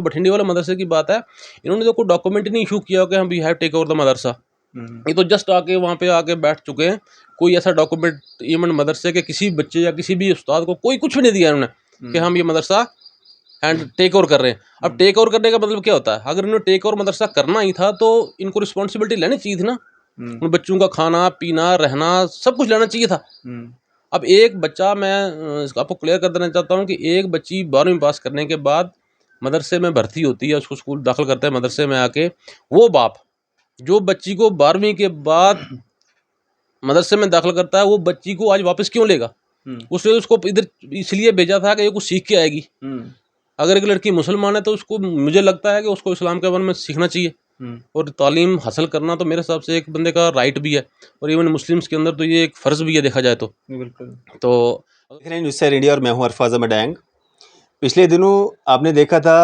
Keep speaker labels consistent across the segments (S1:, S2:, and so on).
S1: बठिंडे वाले मदरसे की बात है, इन्होंने तो कोई डॉक्यूमेंट नहीं इशू किया कि हम we have take over the मदरसा। ये तो जस्ट आके वहाँ पे आके बैठ चुके हैं। कोई ऐसा डॉक्यूमेंट इवन मदरसे के किसी बच्चे या किसी भी उस्ताद को कोई कुछ भी नहीं दिया इन्होंने कि हम ये मदरसा हैंड टेक ओवर कर रहे हैं। अब टेक ओवर करने का मतलब क्या होता है? अगर इन्होंने टेक ओवर मदरसा करना ही था तो इनको रिस्पॉन्सिबिलिटी लेनी चाहिए थी ना, उन बच्चों का खाना पीना रहना सब कुछ लेना चाहिए था। अब एक बच्चा, मैं आपको क्लियर कर देना चाहता हूँ कि एक बच्ची 12वीं पास करने के बाद मदरसे में भर्ती होती है, उसको स्कूल दाखिल करते हैं मदरसे में आके, वो बाप जो बच्ची को 12वीं के बाद मदरसे में दाखिल करता है, वो बच्ची को आज वापस क्यों लेगा? उसने उसको इधर इसलिए भेजा था कि ये कुछ सीख के आएगी। अगर एक लड़की मुसलमान है तो उसको, मुझे लगता है कि उसको इस्लाम के बारे में सीखना चाहिए और तालीम हासिल करना तो मेरे हिसाब से एक बंदे का राइट भी है, और इवन मुस्लिम्स के अंदर तो ये एक फ़र्ज़ भी है देखा जाए तो।
S2: बिल्कुल।
S1: तो
S2: देख रहे हैं न्यूज़ इंडिया और मैं हूं अरफाज अहमद डैंग। पिछले दिनों आपने देखा था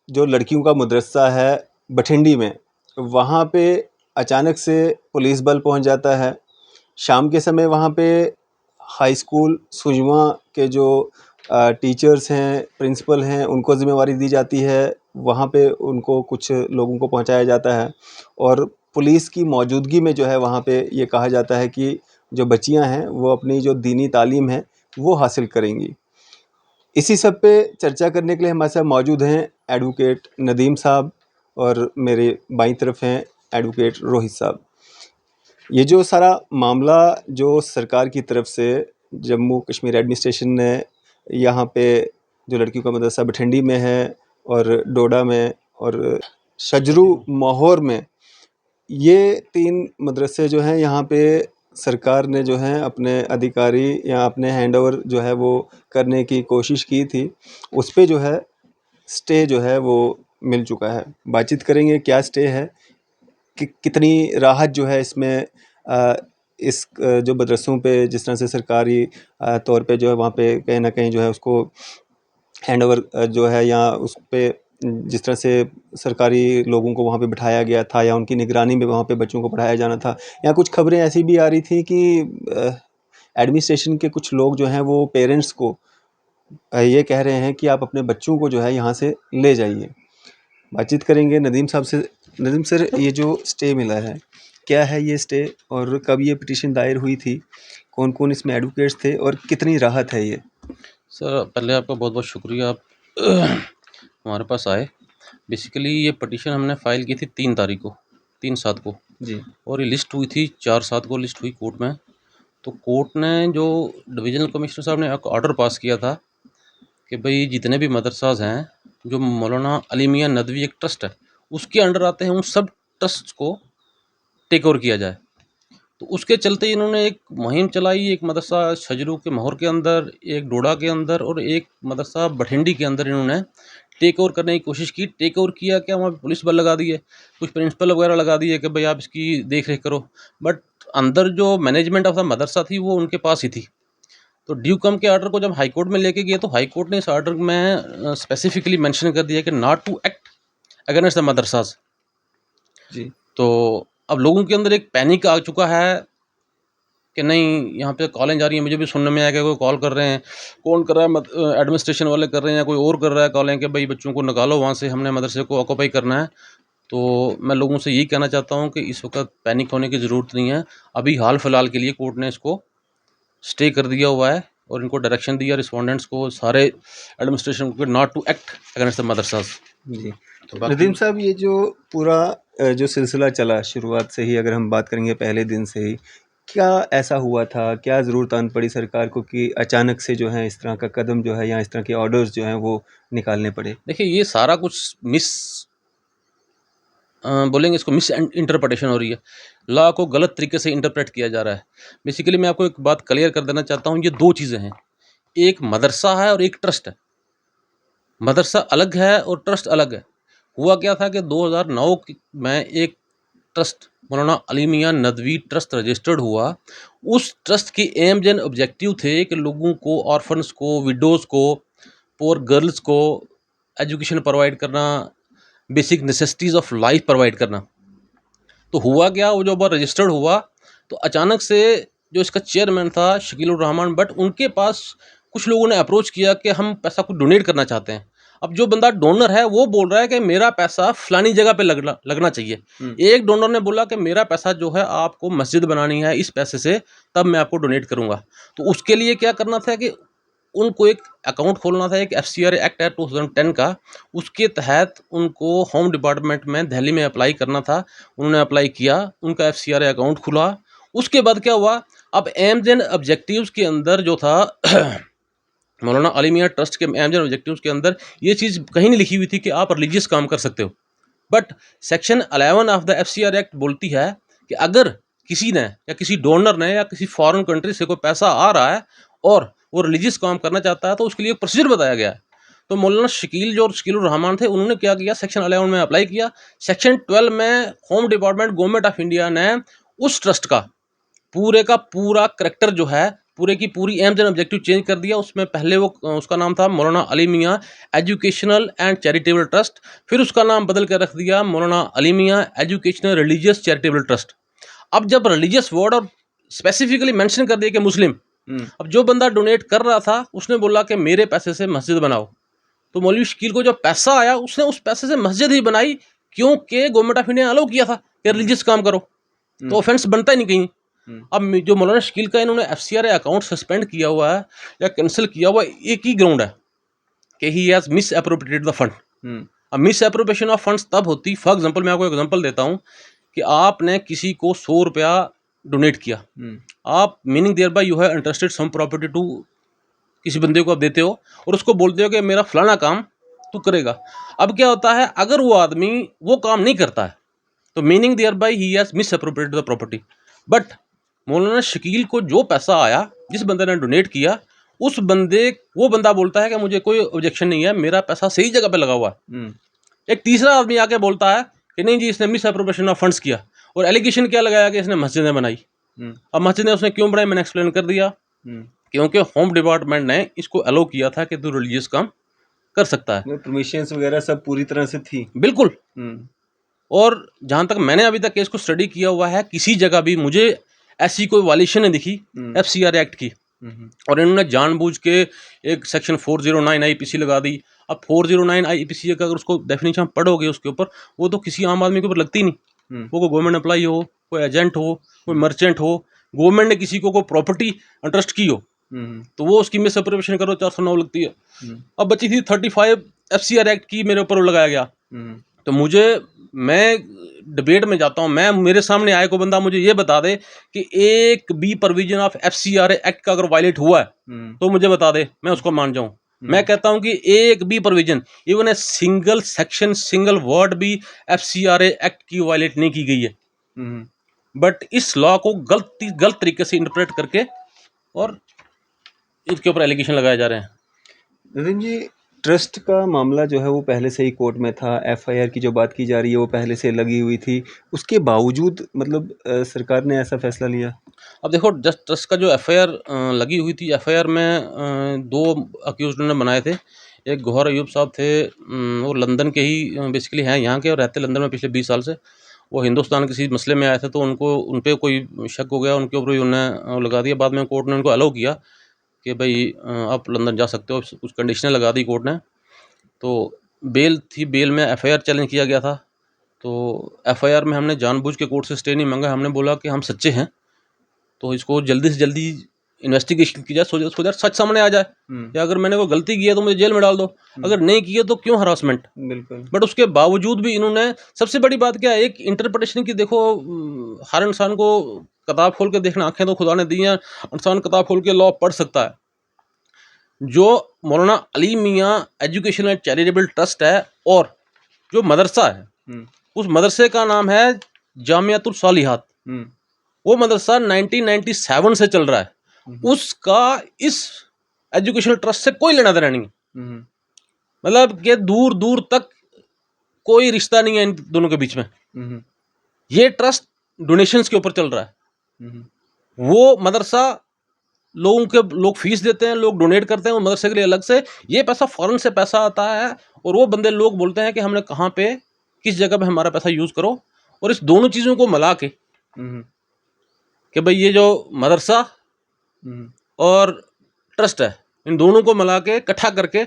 S2: जो लड़कियों का मदरसा है बठिंडी में, वहाँ पे अचानक से पुलिस बल पहुँच जाता है। शाम के समय वहाँ पे हाई स्कूल सुजमा के जो टीचर्स हैं, प्रिंसिपल हैं, उनको ज़िम्मेवारी दी जाती है। वहाँ पे उनको कुछ लोगों को पहुँचाया जाता है और पुलिस की मौजूदगी में जो है वहाँ पे ये कहा जाता है कि जो बच्चियाँ हैं वो अपनी जो दीनी तालीम है वो हासिल करेंगी। इसी सब पे चर्चा करने के लिए हमारे साथ मौजूद हैं एडवोकेट नदीम साहब और मेरे बाईं तरफ हैं एडवोकेट रोहित साहब। ये जो सारा मामला जो सरकार की तरफ से जम्मू कश्मीर एडमिनिस्ट्रेशन ने यहाँ पे जो लड़कियों का मदरसा बठिंडी में है और डोडा में और शजरू माहौर में, ये 3 मदरसे जो हैं यहाँ पे सरकार ने जो है अपने अधिकारी या अपने हैंडओवर जो है वो करने की कोशिश की थी, उस पे जो है स्टे जो है वो मिल चुका है। बातचीत करेंगे क्या स्टे है, कि कितनी राहत जो है इसमें जो मदरसों पे जिस तरह से सरकारी तौर पे जो है वहाँ पे कहीं ना कहीं जो है उसको हैंडओवर जो है या उस पे जिस तरह से सरकारी लोगों को वहाँ पे बिठाया गया था या उनकी निगरानी में वहाँ पे बच्चों को पढ़ाया जाना था। या कुछ खबरें ऐसी भी आ रही थी कि एडमिनिस्ट्रेशन के कुछ लोग जो हैं वो पेरेंट्स को ये कह रहे हैं कि आप अपने बच्चों को जो है यहाँ से ले जाइए। बातचीत करेंगे नदीम साहब से। नदीम सर, ये जो स्टे मिला है, क्या है ये स्टे और कब ये पिटीशन दायर हुई थी, कौन कौन इसमें एडवोकेट्स थे और कितनी राहत है ये?
S1: सर पहले आपका बहुत बहुत शुक्रिया, आप हमारे पास आए। बेसिकली ये पटिशन हमने फ़ाइल की थी 3 तारीख को, 3/7 को
S2: जी।
S1: और ये लिस्ट हुई थी 4/7 को लिस्ट हुई कोर्ट में। तो कोर्ट ने, जो डिविजनल कमिश्नर साहब ने एक ऑर्डर पास किया था कि भाई जितने भी मदरसाज हैं, जो मौलाना अली मियां नदवी एक ट्रस्ट है उसके अंडर आते हैं, उन सब ट्रस्ट को टेक ओवर किया जाए। तो उसके चलते इन्होंने एक मुहिम चलाई, एक मदरसा छजरू के माहौर के अंदर, एक डोडा के अंदर और एक मदरसा बठिंडी के अंदर इन्होंने टेक ओवर करने की कोशिश की। टेक ओवर किया क्या, वहाँ पे पुलिस बल लगा दिए, कुछ प्रिंसिपल वगैरह लगा दिए कि भाई आप इसकी देख रेख करो, बट अंदर जो मैनेजमेंट ऑफ द मदरसा थी वो उनके पास ही थी। तो ड्यू कम के ऑर्डर को जब हाई कोर्ट में लेके गए तो हाई कोर्ट ने इस ऑर्डर में स्पेसिफिकली मेंशन कर दिया कि not to act against the मदरसाज।
S2: जी।
S1: तो अब लोगों के अंदर एक पैनिक आ चुका है कि नहीं, यहाँ पे कॉलें जा रही हैं, मुझे भी सुनने में आया कि कोई कॉल कर रहे हैं, कौन कर रहा है, एडमिनिस्ट्रेशन वाले कर रहे हैं या कोई और कर रहा है कॉलें कि भाई बच्चों को निकालो वहाँ से, हमने मदरसे को ऑक्यूपाई करना है। तो मैं लोगों से यही कहना चाहता हूँ कि इस वक्त पैनिक होने की ज़रूरत नहीं है। अभी हाल फिलहाल के लिए कोर्ट ने इसको स्टे कर दिया हुआ है और इनको डायरेक्शन दिया रिस्पोंडेंट्स को, सारे एडमिनिस्ट्रेशन को, not to act against the मदरसाज।
S2: जी।
S1: तो
S2: नदीम साहब, ये जो पूरा जो सिलसिला चला शुरुआत से ही, अगर हम बात करेंगे पहले दिन से ही, क्या ऐसा हुआ था, क्या ज़रूरत आन पड़ी सरकार को कि अचानक से जो है इस तरह का कदम जो है या इस तरह के ऑर्डर्स जो हैं वो निकालने पड़े?
S1: देखिए, ये सारा कुछ बोलेंगे इसको मिस इंटरप्रिटेशन हो रही है, लॉ को गलत तरीके से इंटरप्रेट किया जा रहा है। बेसिकली मैं आपको एक बात क्लियर कर देना चाहता हूँ, ये 2 चीज़ें हैं, एक मदरसा है और एक ट्रस्ट है। मदरसा अलग है और ट्रस्ट अलग है। हुआ क्या था कि 2009 में एक ट्रस्ट मौलाना अली मियां नदवी ट्रस्ट रजिस्टर्ड हुआ। उस ट्रस्ट की एम्स एंड ऑब्जेक्टिव थे कि लोगों को, ऑर्फन्स को, विडोज़ को, पुअर गर्ल्स को एजुकेशन प्रोवाइड करना, basic necessities of life provide करना। तो हुआ क्या, वो जब रजिस्टर्ड हुआ तो अचानक से जो इसका चेयरमैन था शकील उर रहमान बट, उनके पास कुछ लोगों ने अप्रोच किया कि हम पैसा कुछ डोनेट करना चाहते हैं। अब जो बंदा डोनर है वो बोल रहा है कि मेरा पैसा फलानी जगह पे लगना चाहिए। एक डोनर ने बोला कि मेरा पैसा जो है आपको मस्जिद बनानी है इस पैसे से, तब मैं आपको डोनेट करूंगा। तो उसके लिए क्या करना था कि उनको एक अकाउंट खोलना था, एक FCRA एक्ट है 2010 का, उसके तहत उनको होम डिपार्टमेंट में दिल्ली में अप्लाई करना था। उन्होंने अप्लाई किया, उनका FCRA अकाउंट खुला। उसके बाद क्या हुआ, अब एम्स एंड ऑब्जेक्टिव्स के अंदर जो था मौलाना अली मियां ट्रस्ट के एम्स एंड ऑब्जेक्टिव्स के अंदर ये चीज़ कहीं नहीं लिखी हुई थी कि आप रिलीजियस काम कर सकते हो। But section 11 of the FCRA act बोलती है कि अगर किसी ने या किसी डोनर ने या किसी फॉरेन कंट्री से कोई पैसा आ रहा है और वो रिलीजियस काम करना चाहता है तो उसके लिए एक प्रोसीजर बताया गया है। तो मौलाना शकील रहमान थे, उन्होंने क्या किया, सेक्शन 11 में अप्लाई किया। सेक्शन 12 में home department government of India ने उस ट्रस्ट का पूरा करेक्टर जो है, पूरे की पूरी एम्स एंड ऑब्जेक्टिव चेंज कर दिया। उसमें पहले वो उसका नाम था मौलाना अली मियां एजुकेशनल एंड चैरिटेबल ट्रस्ट, फिर उसका नाम बदल कर रख दिया मौलाना अली मियां एजुकेशनल रिलीजियस चैरिटेबल ट्रस्ट। अब जब रिलीजियस वर्ड और स्पेसिफिकली मेंशन कर दिया कि मुस्लिम, अब जो बंदा डोनेट कर रहा था उसने बोला कि मेरे पैसे से मस्जिद बनाओ, तो मौलवी शकील को जो पैसा आया उसने उस पैसे से मस्जिद ही बनाई, क्योंकि गवर्नमेंट ऑफ इंडिया ने अलाउ किया था कि रिलीजियस काम करो, तो ऑफेंस बनता ही नहीं कहीं। अब जो मौलाना शकील का इन्होंने FCRA अकाउंट सस्पेंड किया हुआ है या कैंसिल किया हुआ है, एक ही ग्राउंड है कि ही has misappropriated the fund. अब मिस अप्रोप्रिएशन ऑफ फंड्स तब होती, फॉर एग्जांपल मैं आपको एग्जांपल देता हूँ कि आपने किसी को 100 रुपया डोनेट किया, आप meaning thereby you have interested some property to, किसी बंदे को आप देते हो और उसको बोलते हो कि मेरा फलाना काम तू करेगा। अब क्या होता है, अगर वो आदमी वो काम नहीं करता है तो meaning thereby he has misappropriated the property. But मौलाना शकील को जो पैसा आया, जिस बंदे ने डोनेट किया, उस बंदे वो बंदा बोलता है कि मुझे कोई ऑब्जेक्शन नहीं है, मेरा पैसा सही जगह पे लगा हुआ है। एक तीसरा आदमी आके बोलता है कि नहीं जी इसने मिस अप्रोप्रिएशन ऑफ फंड्स किया, और एलिगेशन क्या लगाया कि इसने मस्जिदें बनाई। अब मस्जिदें उसने क्यों बनाई, मैंने एक्सप्लेन कर दिया, क्योंकि होम डिपार्टमेंट ने इसको अलाउ किया था कि तू रिलीजियस काम कर सकता है,
S2: परमिशंस वगैरह सब पूरी तरह से थी।
S1: बिल्कुल। और जहाँ तक मैंने अभी तक केस को स्टडी किया हुआ है, किसी जगह भी मुझे ऐसी कोई वायलेशन नहीं दिखी FCRA एक्ट की। और इन्होंने जानबूझ के एक सेक्शन 409 IPC लगा दी। अब 409 IPC का अगर उसको डेफिनेशन पढ़ोगे उसके ऊपर, वो तो किसी आम आदमी के ऊपर लगती नहीं। वो कोई गवर्नमेंट एम्प्लॉई हो, कोई एजेंट हो, कोई मर्चेंट हो, गवर्नमेंट ने किसी को कोई प्रॉपर्टी इंटरेस्ट की हो तो वो उसकी मिस अप्रोप्रिएशन करो 409 लगती है। अब बची थी 35 FCRA एक्ट की, मेरे ऊपर लगाया गया। तो मैं डिबेट में जाता हूँ, मैं मेरे सामने आए को बंदा मुझे ये बता दे कि एक भी प्रोविजन ऑफ FCRA एक्ट का अगर वायलेट हुआ है तो मुझे बता दे, मैं उसको मान जाऊँ। मैं कहता हूँ कि एक भी provision, even a single section, single word भी FCRA एक्ट की वायलेट नहीं की गई है। बट इस लॉ को गलत तरीके से इंटरप्रेट करके और इसके ऊपर एलिगेशन लगाए जा रहे हैं।
S2: नितिन जी, ट्रस्ट का मामला जो है वो पहले से ही कोर्ट में था, FIR की जो बात की जा रही है वो पहले से लगी हुई थी, उसके बावजूद मतलब सरकार ने ऐसा फैसला लिया।
S1: अब देखो, जस्ट ट्रस्ट का जो FIR लगी हुई थी, FIR में 2 अक्यूज ने बनाए थे। एक गौहर अयूब साहब थे, वो लंदन के ही बेसिकली हैं, यहाँ के, और रहते लंदन में पिछले 20 साल से। वो हिंदुस्तान किसी मसले में आए थे तो उनको उन पर कोई शक हो गया, उनके ऊपर ही उन्होंने लगा दिया। बाद में कोर्ट ने उनको अलाउ किया कि भाई आप लंदन जा सकते हो, कुछ कंडीशनें लगा दी कोर्ट ने। तो बेल थी, बेल में FIR चैलेंज किया गया था। तो FIR में हमने जानबूझ के कोर्ट से स्टे नहीं मांगा, हमने बोला कि हम सच्चे हैं तो इसको जल्दी से जल्दी इन्वेस्टिगेशन की जाए, सो दैट सच सामने आ जाए। या अगर मैंने कोई गलती की है तो मुझे जेल में डाल दो, अगर नहीं की है तो क्यों हरासमेंट।
S2: बिल्कुल।
S1: बट उसके बावजूद भी इन्होंने, सबसे बड़ी बात क्या है, एक इंटरप्रिटेशन की, देखो हर इंसान को किताब खोल के देखना, आंखें तो खुदा ने दी हैं, इंसान किताब खोल के लॉ पढ़ सकता है। जो मौलाना अली मियां एजुकेशनल चैरिटेबल ट्रस्ट है और जो मदरसा है, उस मदरसे का नाम है जामियातुल सालिहात। वो मदरसा 1997 से चल रहा है, उसका इस एजुकेशनल ट्रस्ट से कोई लेना देना नहीं है। मतलब कि दूर दूर तक कोई रिश्ता नहीं है इन दोनों के बीच में। ये ट्रस्ट डोनेशंस के ऊपर चल रहा है। वो मदरसा लोग फीस देते हैं, लोग डोनेट करते हैं वो मदरसे के लिए अलग से, ये पैसा फॉरेन से पैसा आता है, और वो बंदे लोग बोलते हैं कि हमने कहाँ पे, किस जगह पे हमारा पैसा यूज़ करो। और इस दोनों चीज़ों को मिला के कि भाई ये जो मदरसा और ट्रस्ट है, इन दोनों को मिला के इकट्ठा करके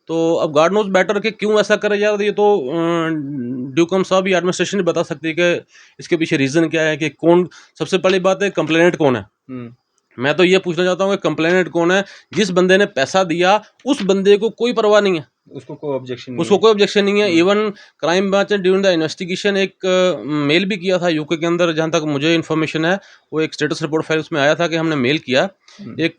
S1: तो अब गॉड नोज बेटर कि क्यों ऐसा करे यार, ये तो ड्यूकम साहब या एडमिनिस्ट्रेशन ही बता सकती है कि इसके पीछे रीज़न क्या है, कि कौन, सबसे पहली बात है कंप्लेनेंट कौन है। मैं तो ये पूछना चाहता हूँ कि कंप्लेनेंट कौन है। जिस बंदे ने पैसा दिया उस बंदे को कोई परवाह नहीं है,
S2: उसको कोई ऑब्जेक्शन नहीं
S1: उसको
S2: है।
S1: कोई ऑब्जेक्शन नहीं है। इवन क्राइम ब्रांच ने ड्यूरिंग द इन्वेस्टिगेशन एक मेल भी किया था यूके के अंदर, जहाँ तक मुझे इन्फॉर्मेशन है वो एक स्टेटस रिपोर्ट फाइल उसमें आया था कि हमने मेल किया। एक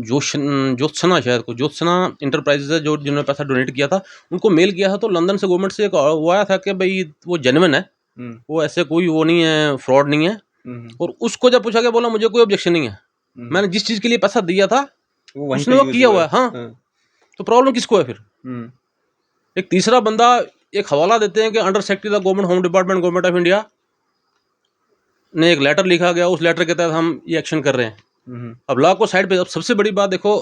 S1: ज्योत्सना, शायद को ज्योत्सना इंटरप्राइजेज है जो जिन्होंने पैसा डोनेट किया था, उनको मेल किया था। तो लंदन से गवर्नमेंट से एक वो आया था कि भाई वो जेन्युइन है, वो ऐसे कोई वो नहीं है, फ्रॉड नहीं है। और उसको जब पूछा गया, बोला मुझे कोई ऑब्जेक्शन नहीं है, मैंने जिस चीज़ के लिए पैसा दिया था उसने वो किया हुआ है। हाँ, तो प्रॉब्लम किसको है फिर? एक तीसरा बंदा एक हवाला देते हैं कि under secretary the government home department government of India ने एक लेटर लिखा गया, उस लेटर के तहत हम ये एक्शन कर रहे हैं। अब लॉ को साइड पे, अब सबसे बड़ी बात देखो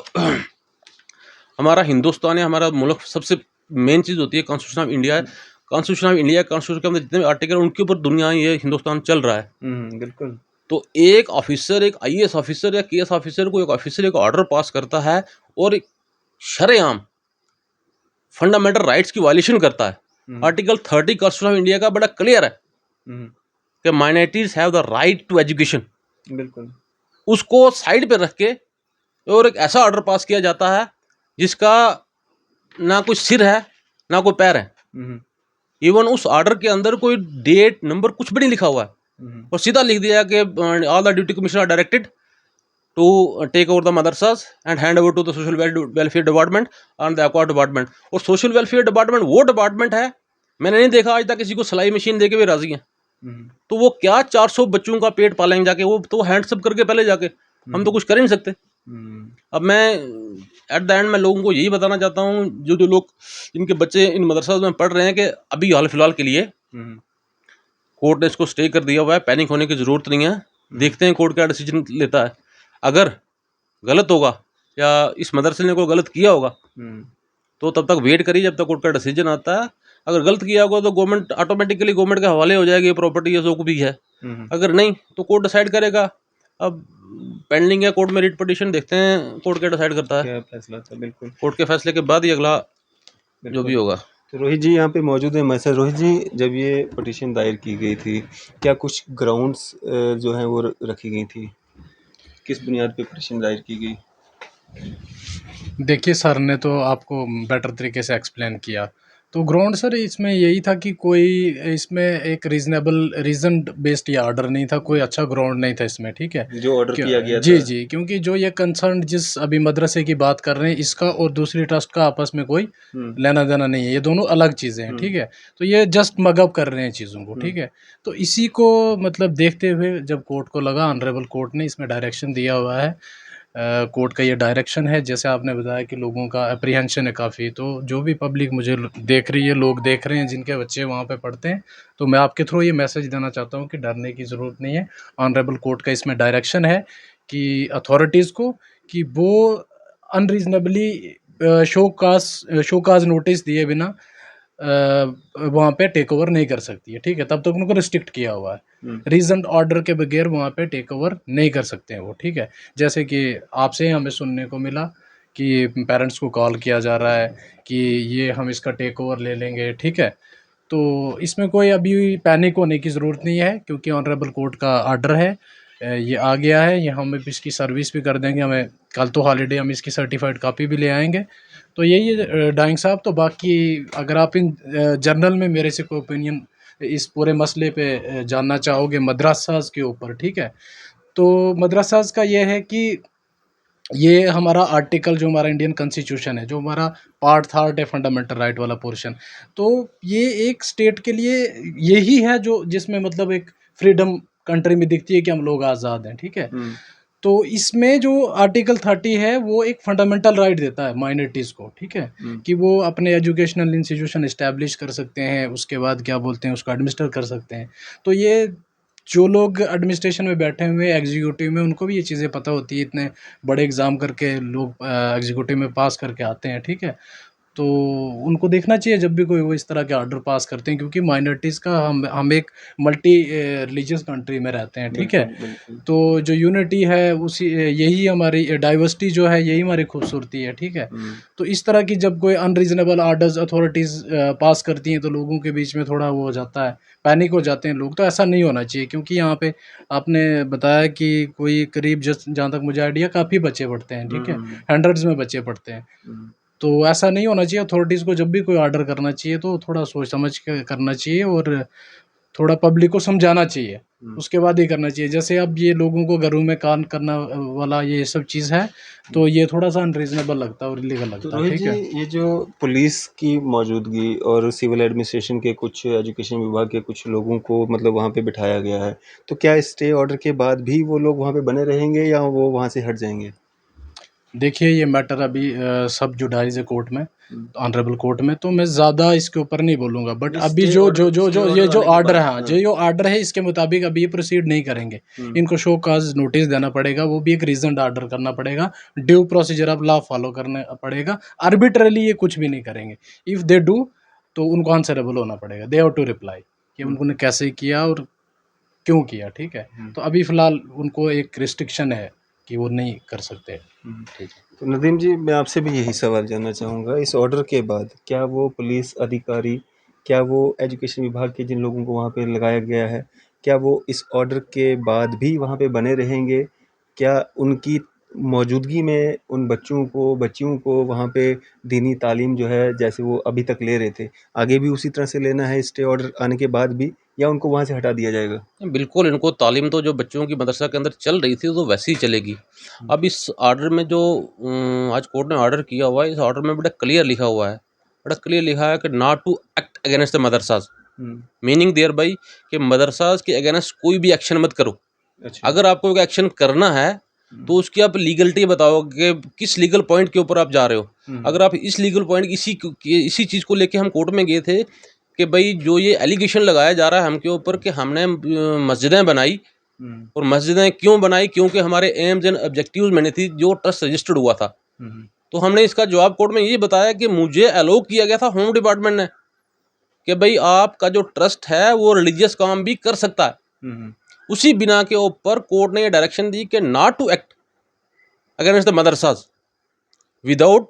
S1: हमारा हिंदुस्तान है, हमारा मुल्क, सबसे मेन चीज़ होती है कॉन्स्टिट्यूशन ऑफ इंडिया है। कॉन्स्टिट्यूशन ऑफ इंडिया, कॉन्स्टिट्यूशन के अंदर जितने भी आर्टिकल उनके ऊपर दुनिया ये हिंदुस्तान चल रहा है।
S2: बिल्कुल।
S1: तो एक ऑफिसर, एक आईएएस ऑफिसर या केएस ऑफिसर को एक ऑफिसर एक ऑर्डर पास करता है और एक शरेआम फंडामेंटल राइट्स की वायलेशन करता है। आर्टिकल 30 कॉन्स्टिट्यूशन ऑफ इंडिया का बड़ा क्लियर है कि minorities have the right to education.
S2: बिल्कुल।
S1: उसको साइड पे रख के और एक ऐसा ऑर्डर पास किया जाता है जिसका ना कोई सिर है ना कोई पैर है। इवन उस ऑर्डर के अंदर कोई डेट नंबर कुछ भी नहीं लिखा हुआ है और सीधा लिख दिया कि all the duty commissioner are directed to take over the madrasas and hand over to the social welfare department and the acquire department. और सोशल वेलफेयर डिपार्टमेंट वो डिपार्टमेंट है, मैंने नहीं देखा आज तक किसी को सिलाई मशीन दे के भी राजी है। तो वो क्या 400 बच्चों का पेट पालेंगे जाके, वो तो हैंड्सअप करके पहले जाके, हम तो कुछ कर ही नहीं सकते। अब मैं एट द एंड मैं लोगों को यही बताना चाहता हूँ, जो जो लोग जिनके बच्चे इन मदरसा में पढ़ रहे हैं, कि अभी हाल फिलहाल के लिए कोर्ट ने इसको स्टे कर दिया हुआ है, पैनिक होने की ज़रूरत नहीं है। देखते हैं कोर्ट क्या डिसीजन लेता है। अगर गलत होगा या इस मदरसे ने कोई गलत किया होगा तो तब तक वेट करिए जब तक कोर्ट का डिसीजन आता है। अगर गलत किया होगा तो गवर्नमेंट ऑटोमेटिकली गवर्नमेंट के हवाले हो जाएगी, प्रॉपर्टी ये जो भी है। अगर नहीं तो कोर्ट डिसाइड करेगा। अब पेंडिंग है कोर्ट में रिट पिटीशन, देखते हैं कोर्ट क्या डिसाइड करता है,
S2: क्या फैसला था। बिल्कुल,
S1: कोर्ट के फैसले के बाद ही अगला जो भी होगा।
S2: तो रोहित जी यहाँ पे मौजूद है हमारे साथ। रोहित जी, जब ये पिटीशन दायर की गई थी, क्या कुछ ग्राउंड्स जो हैं वो रखी गई थी? किस बुनियाद पे पिटीशन दायर की गई?
S3: देखिए सर ने तो आपको बेटर तरीके से एक्सप्लेन किया। तो ग्राउंड सर इसमें यही था कि कोई इसमें एक रीजनेबल रीज़न बेस्ड ये ऑर्डर नहीं था, कोई अच्छा ग्राउंड नहीं था इसमें, ठीक है,
S2: जो ऑर्डर किया गया
S3: जी
S2: था।
S3: जी, क्योंकि जो ये कंसर्न जिस अभी मदरसे की बात कर रहे हैं, इसका और दूसरी ट्रस्ट का आपस में कोई लेना देना नहीं है, ये दोनों अलग चीज़ें हैं, ठीक है। तो ये जस्ट मगअप कर रहे हैं चीज़ों को, ठीक है। तो इसी को मतलब देखते हुए जब कोर्ट को लगा, ऑनरेबल कोर्ट ने इसमें डायरेक्शन दिया हुआ है, कोर्ट का ये डायरेक्शन है, जैसे आपने बताया कि लोगों का अप्रीहेंशन है काफ़ी, तो जो भी पब्लिक मुझे देख रही है, लोग देख रहे हैं जिनके बच्चे वहाँ पे पढ़ते हैं, तो मैं आपके थ्रू ये मैसेज देना चाहता हूँ कि डरने की ज़रूरत नहीं है। ऑनरेबल कोर्ट का इसमें डायरेक्शन है कि अथॉरिटीज़ को कि वो अनरीजनेबली शोकाज नोटिस दिए बिना वहाँ पे टेक ओवर नहीं कर सकती है, ठीक है। तब तक उनको रिस्ट्रिक्ट किया हुआ है, रीजन ऑर्डर के बगैर वहाँ पे टेक ओवर नहीं कर सकते हैं वो, ठीक है। जैसे कि आपसे हमें सुनने को मिला कि पेरेंट्स को कॉल किया जा रहा है कि ये हम इसका टेक ओवर ले लेंगे, ठीक है। तो इसमें कोई अभी पैनिक होने की ज़रूरत नहीं है, क्योंकि ऑनरेबल कोर्ट का ऑर्डर है, ये आ गया है, ये हम इसकी सर्विस भी कर देंगे। हमें कल तो हॉलीडे, हम इसकी सर्टिफाइड कॉपी भी ले आएंगे। तो यही है डाइंग साहब। तो बाकी अगर आप इन जर्नल में मेरे से कोई ओपिनियन इस पूरे मसले पे जानना चाहोगे मदरसाज के ऊपर, ठीक है, तो मदरसाज का ये है कि ये हमारा आर्टिकल, जो हमारा इंडियन कॉन्स्टिट्यूशन है, जो हमारा पार्ट थर्ड है, फंडामेंटल राइट वाला पोर्शन, तो ये एक स्टेट के लिए यही है जो जिसमें मतलब एक फ्रीडम कंट्री में दिखती है कि हम लोग आज़ाद हैं, ठीक है। तो इसमें जो आर्टिकल 30 है वो एक फंडामेंटल राइट देता है माइनॉरिटीज़ को, ठीक है, कि वो अपने एजुकेशनल इंस्टीट्यूशन इस्टेब्लिश कर सकते हैं, उसके बाद क्या बोलते हैं उसको एडमिनिस्टर कर सकते हैं। तो ये जो लोग एडमिनिस्ट्रेशन में बैठे हुए हैं, एग्जीक्यूटिव में, उनको भी ये चीज़ें पता होती है, इतने बड़े एग्ज़ाम करके लोग एग्जीक्यूटिव में पास करके आते हैं, ठीक है। तो उनको देखना चाहिए जब भी कोई वो इस तरह के ऑर्डर पास करते हैं, क्योंकि माइनॉरिटीज़ का हम एक मल्टी रिलीजियस कंट्री में रहते हैं, ठीक है।
S2: बिल्कुल
S3: तो जो यूनिटी है उसी यही हमारी डाइवर्सिटी जो है, यही हमारी खूबसूरती है, ठीक है। तो इस तरह की जब कोई अनरीजनेबल ऑर्डर्स अथॉरिटीज़ पास करती हैं तो लोगों के बीच में थोड़ा वो हो जाता है, पैनिक हो जाते हैं लोग। तो ऐसा नहीं होना चाहिए, क्योंकि यहाँ पे आपने बताया कि कोई करीब जस्ट जहाँ तक मुझे आइडिया काफ़ी बच्चे पढ़ते हैं, ठीक है, हंड्रेड्स में बच्चे पढ़ते हैं। तो ऐसा नहीं होना चाहिए। अथॉरिटीज़ को जब भी कोई ऑर्डर करना चाहिए तो थोड़ा सोच समझ के करना चाहिए और थोड़ा पब्लिक को समझाना चाहिए, उसके बाद ही करना चाहिए। जैसे अब ये लोगों को घरों में काम करना वाला ये सब चीज़ है, तो ये थोड़ा सा अनरीजनेबल लगता है और इलीगल
S2: तो
S3: लगता है,
S2: रोहित
S3: ठीक
S2: जी,
S3: है।
S2: ये जो पुलिस की मौजूदगी और सिविल एडमिनिस्ट्रेशन के कुछ एजुकेशन विभाग के कुछ लोगों को मतलब वहाँ पे बिठाया गया है, तो क्या स्टे ऑर्डर के बाद भी वो लोग वहाँ पे बने रहेंगे या वो वहाँ से हट जाएंगे?
S3: देखिए ये मैटर अभी सब जुडाइज है कोर्ट में, ऑनरेबल कोर्ट में, तो मैं ज़्यादा इसके ऊपर नहीं बोलूँगा। बट अभी
S2: स्टे
S3: जो
S2: ऑर्डर
S3: जो जो
S2: स्टे
S3: जो
S2: ऑर्डर
S3: ये जो
S2: आने के
S3: ऑर्डर
S2: बाद
S3: है, हाँ, जो ये ऑर्डर है इसके मुताबिक अभी ये प्रोसीड नहीं करेंगे। इनको शो काज नोटिस देना पड़ेगा, वो भी एक रीजन ऑर्डर करना पड़ेगा, due procedure of law follow करना पड़ेगा। आर्बिट्रली ये कुछ भी नहीं करेंगे। इफ़ दे डू तो उनको आंसरेबल होना पड़ेगा, दे हैव टू रिप्लाई कि उन्होंने कैसे किया और क्यों किया, ठीक है। तो अभी फ़िलहाल उनको एक रिस्ट्रिक्शन है कि वो नहीं कर सकते, ठीक है।
S2: तो नदीम जी, मैं आपसे भी यही सवाल जानना चाहूँगा, इस ऑर्डर के बाद क्या वो पुलिस अधिकारी, क्या वो एजुकेशन विभाग के जिन लोगों को वहाँ पे लगाया गया है, क्या वो इस ऑर्डर के बाद भी वहाँ पे बने रहेंगे? क्या उनकी मौजूदगी में उन बच्चों को बच्चियों को वहाँ पे दीनी तालीम जो है जैसे वो अभी तक ले रहे थे, आगे भी उसी तरह से लेना है स्टे ऑर्डर आने के बाद भी, या उनको वहाँ से हटा दिया जाएगा?
S1: बिल्कुल, इनको तालीम तो जो बच्चों की मदरसा के अंदर चल रही थी, तो वैसे ही चलेगी। अब इस ऑर्डर में जो आज कोर्ट ने ऑर्डर किया हुआ है, इस ऑर्डर में बड़ा क्लियर लिखा हुआ है, बड़ा क्लियर लिखा है कि not to act against the मदरसाज़, मीनिंग देयर बाई कि मदरसाज़ के अगेंस्ट कोई भी एक्शन मत करो।
S2: अच्छा।
S1: अगर आपको कोई एक्शन करना है, तो उसकी आप लीगलिटी बताओ कि किस लीगल पॉइंट के ऊपर आप जा रहे हो। अगर आप इस लीगल पॉइंट इसी चीज़ को लेके हम कोर्ट में गए थे कि भाई जो ये एलिगेशन लगाया जा रहा है हम के ऊपर कि हमने मस्जिदें बनाई, और मस्जिदें क्यों बनाई, क्योंकि हमारे एम्स एंड ऑब्जेक्टिव्स में थी जो ट्रस्ट रजिस्टर्ड हुआ था। तो हमने इसका जवाब कोर्ट में ये बताया कि मुझे अलाउ किया गया था होम डिपार्टमेंट ने कि भाई आपका जो ट्रस्ट है वो रिलीजियस काम भी कर सकता है। उसी बिना के ऊपर कोर्ट ने ये डायरेक्शन दी कि not to act against the madrasas without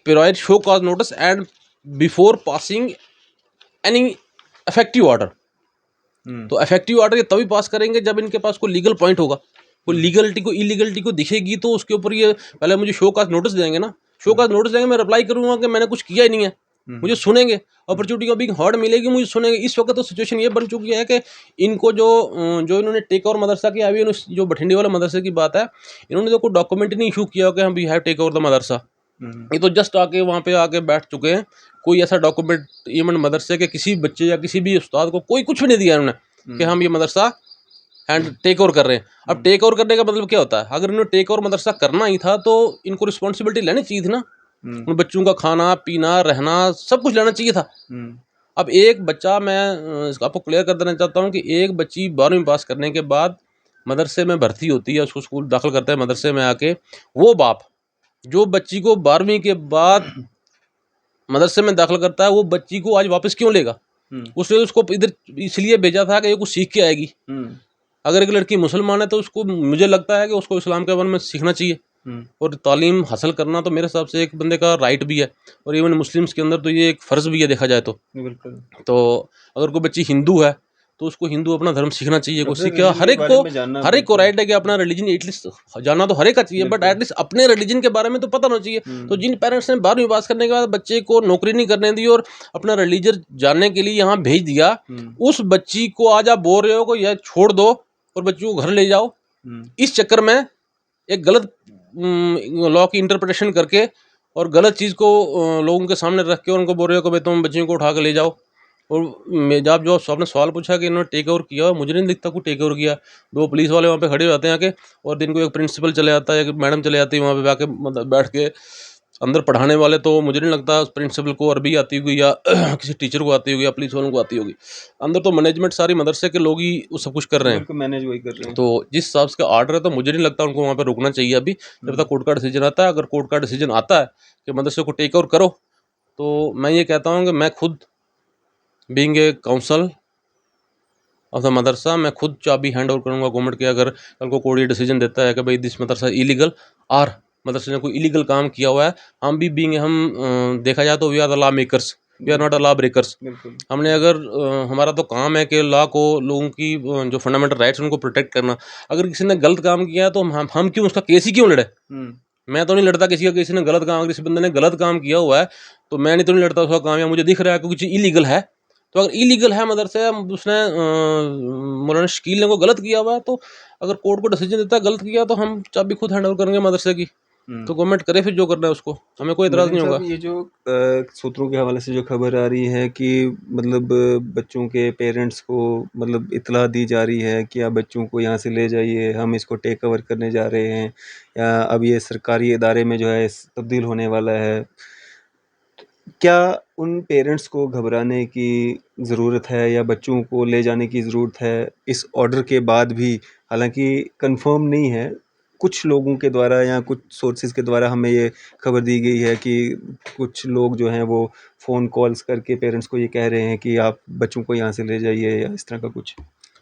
S1: provide show cause notice and before passing any effective order. तो इफेक्टिव ऑर्डर ये तभी पास करेंगे जब इनके पास कोई लीगल पॉइंट होगा, कोई लीगलिटी को इलीगलिटी को दिखेगी, तो उसके ऊपर ये पहले मुझे शो कॉज नोटिस देंगे ना, शो कॉज नोटिस देंगे, मैं रिप्लाई करूंगा कि मैंने कुछ किया ही नहीं है, मुझे सुनेंगे, अपॉर्चुनिटी को बिग हॉर्ड मिलेगी, मुझे सुनेंगे। इस वक्त तो सिचुएशन ये बन चुकी है कि इनको जो इन्होंने टेक ओवर मदरसा किया, अभी जो बठिंडी वाला मदरसे की बात है, इन्होंने तो कोई डॉक्यूमेंट नहीं इशू किया कि हम we have take over the मदरसा। ये तो जस्ट आके वहाँ पे आके बैठ चुके हैं, कोई ऐसा डॉक्यूमेंट इवन मदरसे के किसी बच्चे या किसी भी उस्ताद को कोई कुछ भी नहीं दिया इन्होंने कि हम ये मदरसा हैंड टेक ओवर कर रहे हैं। अब टेक ओवर करने का मतलब क्या होता है? अगर इन्होंने टेक ओवर मदरसा करना ही था तो इनको रिस्पॉन्सिबिलिटी लेनी चाहिए थी ना, उन बच्चों का खाना पीना रहना सब कुछ लेना चाहिए था। अब एक बच्चा, मैं आपको क्लियर कर देना चाहता हूँ कि एक बच्ची 12वीं पास करने के बाद मदरसे में भर्ती होती है, उसको स्कूल दाखिल करता है मदरसे में आके, वो बाप जो बच्ची को 12वीं के बाद मदरसे में दाखिल करता है, वो बच्ची को आज वापस क्यों लेगा? उसने उसको इधर इसलिए भेजा था कि ये कुछ सीख के आएगी। अगर एक लड़की मुसलमान है तो उसको, मुझे लगता है कि उसको इस्लाम के बारे में सीखना चाहिए, और तालीम हासिल करना तो मेरे हिसाब से एक बंदे का राइट भी है, और इवन मुस्लिम्स के अंदर तो ये एक फ़र्ज़ भी है देखा जाए तो।
S2: बिल्कुल।
S1: तो अगर कोई बच्ची हिंदू है तो उसको हिंदू अपना धर्म सीखना चाहिए, कोई
S2: अपने
S1: सीखे।
S2: religion
S1: हर
S2: के
S1: एक
S2: बारे
S1: को
S2: में जानना
S1: हर एक को
S2: बिल्कुल।
S1: राइट है कि अपना रिलीजन एटलीस्ट जानना तो हर एक का चाहिए, बट एटलीस्ट अपने रिलीजन के बारे में तो पता होना चाहिए। तो जिन पेरेंट्स ने 12वीं पास करने के बाद बच्चे को नौकरी नहीं करने दी और अपना रिलीजन जानने के लिए यहाँ भेज दिया, उस बच्ची को आज आप बोल रहे हो को यह छोड़ दो और बच्ची को घर ले जाओ, इस चक्कर में एक गलत लॉ की इंटरप्रिटेशन करके और गलत चीज़ को लोगों के सामने रख के उनको बोल रहे हो कि भाई तुम बच्चियों को उठा के ले जाओ। और जब जो आपने सवाल पूछा कि इन्होंने टेक ओवर किया, मुझे नहीं दिखता कोई टेक ओवर किया। 2 पुलिस वाले वहाँ पे खड़े हो जाते हैं आके, और दिन को एक प्रिंसिपल चले आता है, एक मैडम चले जाती है वहाँ पे आके, मतलब बैठ के अंदर पढ़ाने वाले तो मुझे नहीं लगता प्रिंसिपल को अरबी आती होगी या किसी टीचर को आती होगी या पुलिस वालों को आती होगी। अंदर तो मैनेजमेंट सारी मदरसे के लोग ही वो सब कुछ कर रहे हैं।
S2: बिल्कुल मैनेज वही कर रहे हैं।
S1: तो जिस हिसाब से ऑर्डर है तो मुझे नहीं लगता उनको वहाँ पे रुकना चाहिए अभी, जब तक कोर्ट का डिसीजन आता है। अगर कोर्ट का डिसीजन आता है कि मदरसे को टेक ओवर करो, तो मैं ये कहता हूँ कि मैं खुद being a council of the मदरसा, मैं खुद चाबी हैंड ओवर करूँगा गवर्नमेंट के। अगर कल को कोर्ट ये डिसीजन देता है कि भाई दिस मदरसा इलीगल और मदरसे ने कोई इलीगल काम किया हुआ है, हम भी बीइंग देखा जाए तो we are the lawmakers, we are not a lawbreakers.
S2: बिल्कुल
S1: हमने अगर हमारा तो काम है कि लॉ को, लोगों की जो फंडामेंटल राइट्स उनको प्रोटेक्ट करना। अगर किसी ने गलत काम किया है तो हम क्यों उसका केस ही क्यों लड़े? मैं तो नहीं लड़ता किसी का, किसी ने गलत काम, अगर किसी बंदे ने गलत काम किया हुआ है तो मैं नहीं तो नहीं लड़ता उसका काम, या मुझे दिख रहा है कि कुछ इलीगल है। तो अगर इलीगल है मदरसे, उसने मौलाना शकील ने को गलत किया हुआ है, तो अगर कोर्ट को डिसीजन देता है गलत किया तो हम चाबी खुद हैंड ओवर करेंगे मदरसे की। तो गवर्नमेंट करे फिर जो करना है उसको, हमें कोई इतराज़ नहीं होगा।
S2: ये जो सूत्रों के हवाले से जो खबर आ रही है कि मतलब बच्चों के पेरेंट्स को मतलब इतला दी जा रही है कि आप बच्चों को यहाँ से ले जाइए, हम इसको टेक ओवर करने जा रहे हैं, या अब ये सरकारी इदारे में जो है तब्दील होने वाला है, क्या उन पेरेंट्स को घबराने की ज़रूरत है या बच्चों को ले जाने की ज़रूरत है इस ऑर्डर के बाद भी? हालांकि कंफर्म नहीं है, कुछ लोगों के द्वारा या कुछ सोर्सेज के द्वारा हमें ये खबर दी गई है कि कुछ लोग जो हैं वो फ़ोन कॉल्स करके पेरेंट्स को ये कह रहे हैं कि आप बच्चों को यहाँ से ले जाइए या इस तरह का कुछ।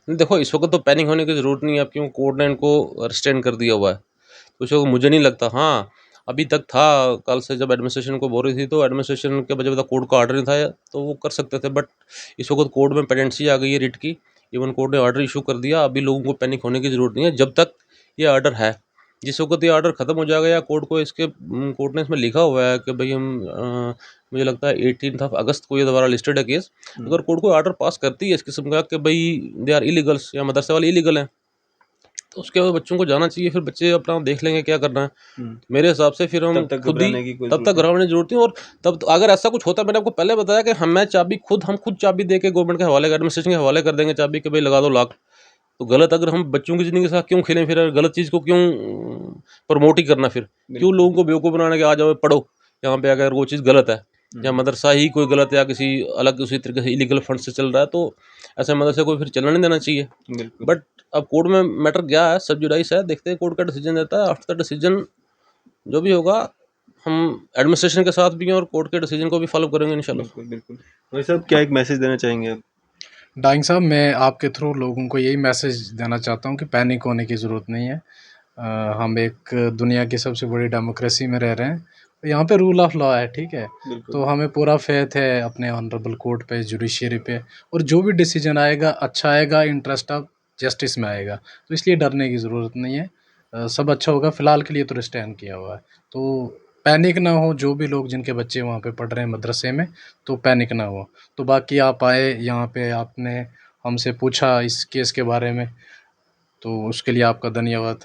S1: देखो इस वक्त तो पैनिक होने की ज़रूरत नहीं है, अब क्यों कोर्ट ने इनको रिस्ट्रेन कर दिया हुआ है, तो इस वक्त मुझे नहीं लगता। हाँ, अभी तक था, कल से जब एडमिनिस्ट्रेशन को बोल रही थी तो एडमिनिस्ट्रेशन के वजह से कोर्ट का ऑर्डर नहीं था तो वो कर सकते थे, बट इस वक्त कोर्ट में पेंडेंसी आ गई है रिट की, इवन कोर्ट ने ऑर्डर इशू कर दिया। अभी लोगों को पैनिक होने की ज़रूरत नहीं है जब तक ये ऑर्डर है। जिस वक्त ये ऑर्डर ख़त्म हो जाएगा या कोर्ट को इसके कोर्ट ने इसमें लिखा हुआ है कि भाई हम मुझे लगता है 18 अगस्त को ये दोबारा लिस्टेड है केस, अगर कोर्ट को ऑर्डर पास करती है इस किस्म का कि भाई दे आर इलीगल्स या मदरसे वाले इलीगल हैं, तो उसके बाद बच्चों को जाना चाहिए, फिर बच्चे अपना देख लेंगे क्या करना है। मेरे हिसाब से फिर हम
S2: तब तक
S1: खुद ही,
S2: घबराने की कोई
S1: तब तक घबराने की जरूरत नहीं। और तब अगर ऐसा कुछ होता है, मैंने आपको पहले बताया कि हम खुद चाबी दे के गवर्नमेंट के हवाले, एडमिनिस्ट्रेशन के हवाले कर देंगे चाबी कि भाई लगा दो लॉक। तो गलत, अगर हम बच्चों की ज़िंदगी के साथ क्यों खेलें, फिर गलत चीज़ को क्यों प्रमोट ही करना, फिर क्यों लोगों को बेवकूफ़ बनाने के आ जाओ पढ़ो यहाँ पे, अगर वो चीज़ गलत है या मदरसा ही कोई गलत है या किसी अलग उसी तरीके से इलीगल फंड से चल रहा है, तो ऐसे मदरसे को फिर चलने नहीं देना चाहिए।
S2: बिल्कुल।
S1: बट अब कोर्ट में मैटर गया है, सब जुडाइस है, देखते हैं कोर्ट का डिसीजन देता है। आफ्टर द डिसीजन जो भी होगा, हम एडमिनिस्ट्रेशन के साथ भी हैं और कोर्ट के डिसीजन को भी फॉलो करेंगे इंशाल्लाह।
S2: बिल्कुल बिल्कुल। भाई साहब, क्या एक मैसेज देना चाहेंगे आप?
S3: डाइंग साहब, मैं आपके थ्रू लोगों को यही मैसेज देना चाहता हूँ कि पैनिक होने की ज़रूरत नहीं है। हम एक दुनिया की सबसे बड़ी डेमोक्रेसी में रह रहे हैं, यहाँ पे रूल ऑफ लॉ है, ठीक है। तो हमें पूरा फेथ है अपने ऑनरेबल कोर्ट पे, जुडिशरी पे, और जो भी डिसीजन आएगा अच्छा आएगा, इंटरेस्ट ऑफ जस्टिस में आएगा, तो इसलिए डरने की ज़रूरत नहीं है। सब अच्छा होगा। फ़िलहाल के लिए तो रिस्ट्रेन किया हुआ है, तो पैनिक ना हो। जो भी लोग जिनके बच्चे वहाँ पे पढ़ रहे हैं मदरसे में, तो पैनिक ना हो। तो बाकी आप आए यहाँ पे, आपने हमसे पूछा इस केस के बारे में, तो उसके लिए आपका धन्यवाद।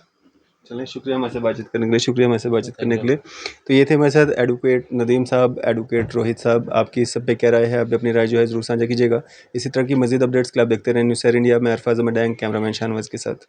S2: चलें, शुक्रिया हमारे से बातचीत करने के लिए, शुक्रिया हमारे से बातचीत करने के लिए। तो ये थे हमारे साथ एडवोकेट नदीम साहब, एडवोकेट रोहित साहब। आपकी इस सब पे क्या राय है? आप अपनी राय जो है ज़रूर साझा कीजिएगा। इसी तरह की मज़ीद अपडेट्स के लिए आप देखते रहें न्यूज़ सैर इंडिया में। अरफाज अहमद, कैमरामैन शाहनवाज के साथ।